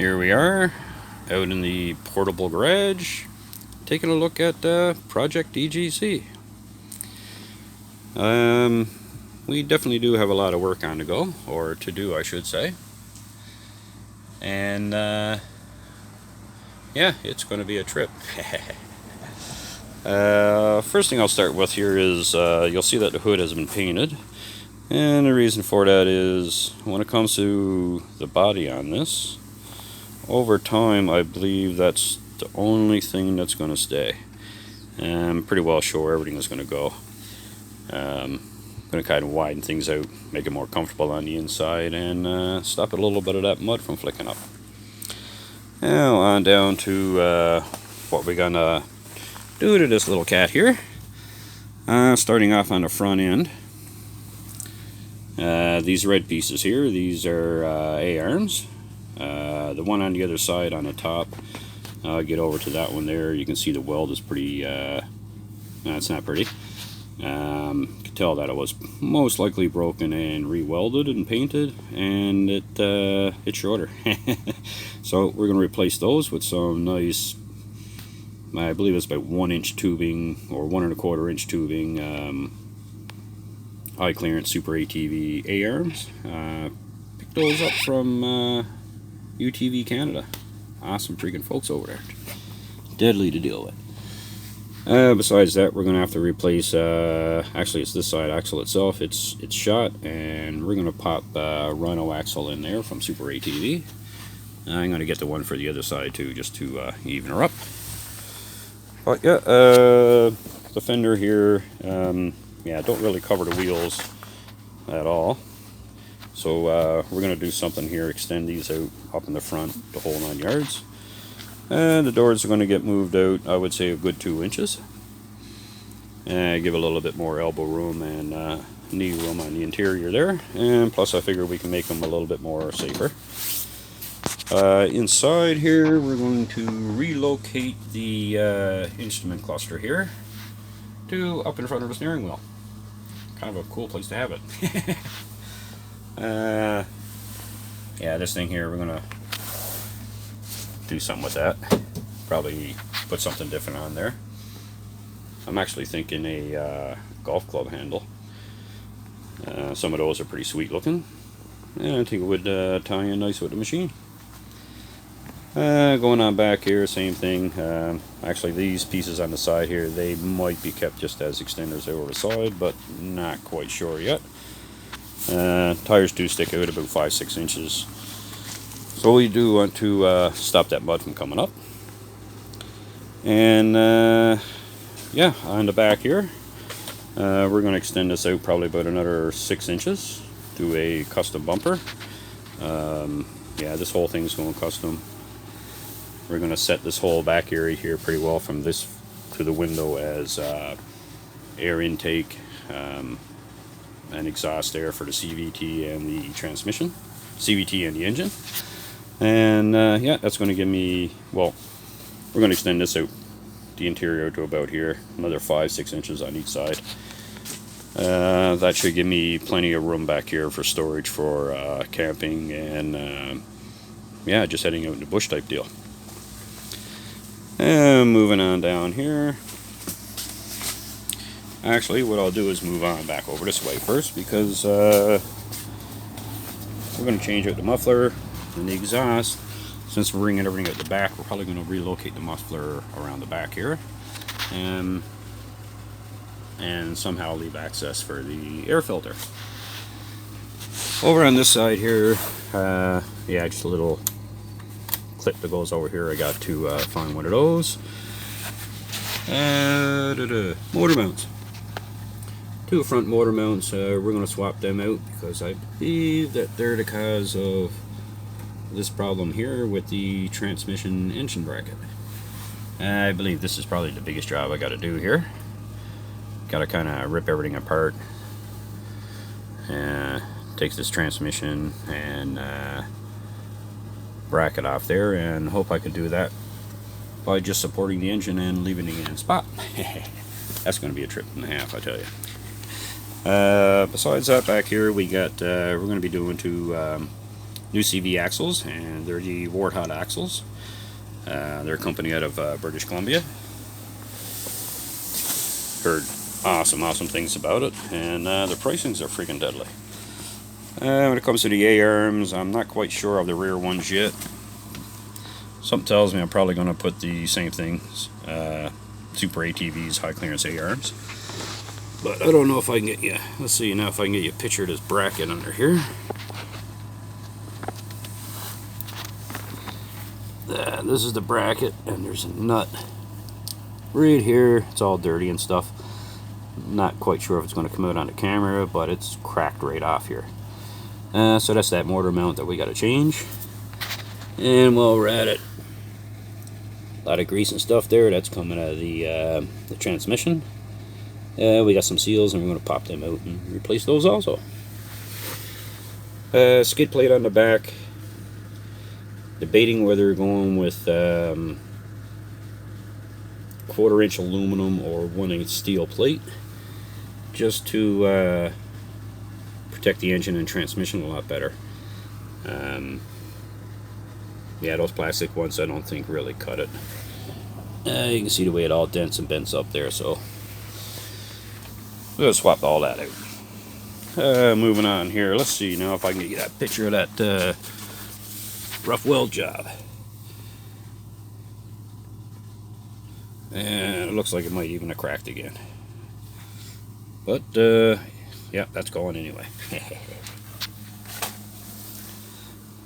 Here we are, out in the portable garage, taking a look at Project DGC. We definitely do have a lot of work on to go, or to do I should say. And yeah, it's going to be a trip. First thing I'll start with here is you'll see that the hood has been painted. And the reason for that is when it comes to the body on this, over time I believe that's the only thing that's going to stay. I'm pretty well sure everything is going to go. I'm going to kind of widen things out, make it more comfortable on the inside, and stop a little bit of that mud from flicking up. Now on down to what we're going to do to this little cat here. Starting off on the front end. These red pieces here, these are A-arms. The one on the other side on the top, I'll get over to that one there. You can see the weld is pretty, it's not pretty. You can tell that it was most likely broken and re-welded and painted, and it's shorter. So we're going to replace those with some nice, I believe it's about 1-inch tubing or 1 1/4 inch tubing, high clearance Super ATV A-arms. Picked those up from UTV Canada. Awesome freaking folks over there. Deadly to deal with. Besides that, we're going to have to replace, actually it's this side axle itself, it's shot, and we're going to pop Rhino axle in there from Super ATV. I'm going to get the one for the other side too, just to even her up. But yeah, the fender here, yeah, don't really cover the wheels at all. So we're going to do something here, extend these out up in the front, the whole 9 yards. And the doors are going to get moved out, I would say a good 2 inches. And give a little bit more elbow room and knee room on the interior there. And plus I figure we can make them a little bit more safer. Inside here we're going to relocate the instrument cluster here to up in front of the steering wheel. Kind of a cool place to have it. Yeah, this thing here, we're gonna do something with that. Probably put something different on there. I'm actually thinking a golf club handle. Some of those are pretty sweet looking, and I think it would tie in nice with the machine. Going on back here, same thing. Actually, these pieces on the side here, they might be kept just as extenders over the side, but not quite sure yet. Tires do stick out about 5-6 inches, so we do want to stop that mud from coming up. And yeah, on the back here, we're going to extend this out probably about another 6 inches to a custom bumper. Yeah, this whole thing's going custom. We're going to set this whole back area here pretty well from this to the window as air intake and exhaust air for the CVT and the transmission, CVT and the engine. And yeah, that's going to give me, well, we're going to extend this out, the interior to about here, another 5-6 inches on each side. That should give me plenty of room back here for storage for camping and yeah, just heading out in the bush type deal. And moving on down here. Actually, what I'll do is move on back over this way first, because we're going to change out the muffler and the exhaust. Since we're bringing everything at the back, we're probably going to relocate the muffler around the back here, and somehow leave access for the air filter. Over on this side here, yeah, just a little clip that goes over here. I got to find one of those. Motor mounts. 2 front motor mounts. We're going to swap them out because I believe that they're the cause of this problem here with the transmission engine bracket. I believe this is probably the biggest job I got to do here. Got to kind of rip everything apart. Takes this transmission and bracket off there, and hope I could do that by just supporting the engine and leaving it in spot. That's going to be a trip and a half, I tell you. Besides that, back here we got we're going to be doing 2 UTV axles, and they're the Warthog axles. They're a company out of British Columbia. Heard awesome things about it, and the pricings are freaking deadly. When it comes to the A-arms, I'm not quite sure of the rear ones yet. Something tells me I'm probably going to put the same things, Super ATVs, high clearance A-arms. But I don't know if I can get you, let's see now if I can get you a picture of this bracket under here. This is the bracket, and there's a nut right here. It's all dirty and stuff. Not quite sure if it's going to come out on the camera, but it's cracked right off here. So that's that motor mount that we got to change. And while we're at it, a lot of grease and stuff there. That's coming out of the transmission. We got some seals, and we're going to pop them out and replace those also. Skid plate on the back. Debating whether going with 1/4-inch aluminum or 1-inch steel plate, just to protect the engine and transmission a lot better. Yeah, those plastic ones I don't think really cut it. You can see the way it all dents and bends up there, so we'll swap all that out. Moving on here, let's see now if I can get you that picture of that rough weld job. And it looks like it might even have cracked again. But, yeah, that's going anyway.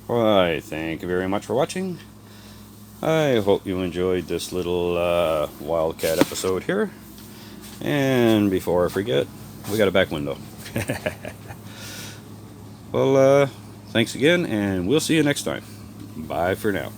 Alright, thank you very much for watching. I hope you enjoyed this little Wildcat episode here. And before I forget, we got a back window. Well, thanks again, and we'll see you next time. Bye for now.